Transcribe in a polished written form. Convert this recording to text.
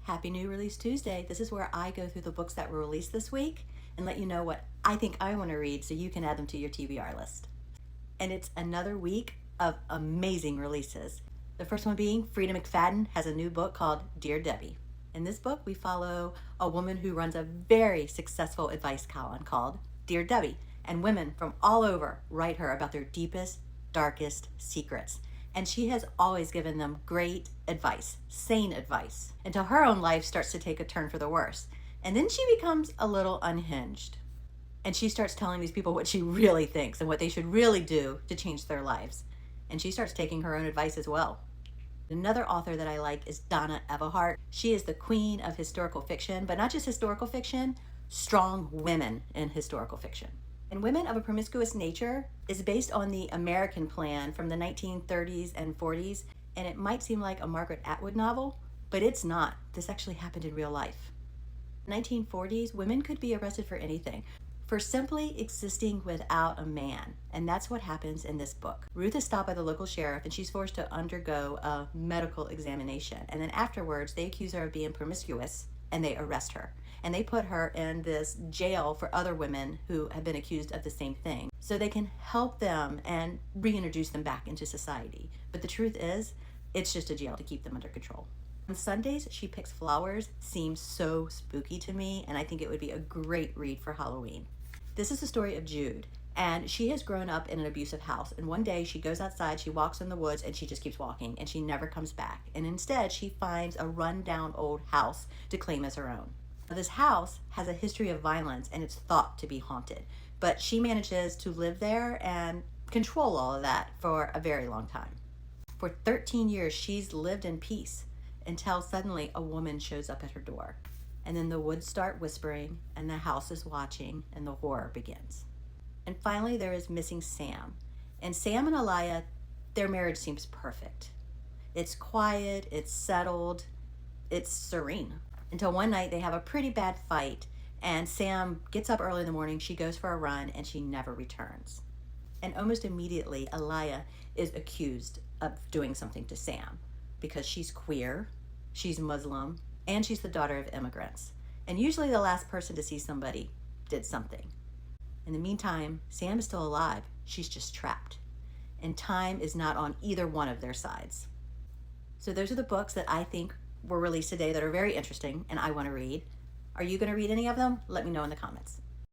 Happy New Release Tuesday. This is where I go through the books that were released this week and let you know what I think I want to read so you can add them to your TBR list. And it's another week of amazing releases. The first one being Frida McFadden has a new book called Dear Debbie. In this book, we follow a woman who runs a very successful advice column called Dear Debbie, and women from all over write her about their deepest, darkest secrets. And she has always given them great advice, sane advice, until her own life starts to take a turn for the worse. And then she becomes a little unhinged. And she starts telling these people what she really thinks and what they should really do to change their lives. And she starts taking her own advice as well. Another author that I like is Donna Everhart. She is the queen of historical fiction, but not just historical fiction, strong women in historical fiction. And Women of a Promiscuous Nature is based on the American plan from the 1930s and 40s, and it might seem like a Margaret Atwood novel, but it's not. This actually happened in real life. In the 1940s, women could be arrested for anything, for simply existing without a man, and that's what happens in this book. Ruth is stopped by the local sheriff, and she's forced to undergo a medical examination, and then afterwards, they accuse her of being promiscuous, and they arrest her. And they put her in this jail for other women who have been accused of the same thing, so they can help them and reintroduce them back into society. But the truth is, it's just a jail to keep them under control. On Sundays, She Picks Flowers seems so spooky to me, and I think it would be a great read for Halloween. This is the story of Jude, and she has grown up in an abusive house, and one day she goes outside, she walks in the woods, and she just keeps walking, and she never comes back. And instead, she finds a run-down old house to claim as her own. This house has a history of violence and it's thought to be haunted, but she manages to live there and control all of that for a very long time. For 13 years, she's lived in peace until suddenly a woman shows up at her door. And then the woods start whispering and the house is watching and the horror begins. And finally, there is missing Sam. And Sam and Aliyah, their marriage seems perfect. It's quiet, it's settled, it's serene. Until one night they have a pretty bad fight and Sam gets up early in the morning, she goes for a run and she never returns. And almost immediately Aliyah is accused of doing something to Sam because she's queer, she's Muslim, and she's the daughter of immigrants. And usually the last person to see somebody did something. In the meantime, Sam is still alive, she's just trapped. And time is not on either one of their sides. So those are the books that I think were released today that are very interesting and I want to read. Are you going to read any of them? Let me know in the comments.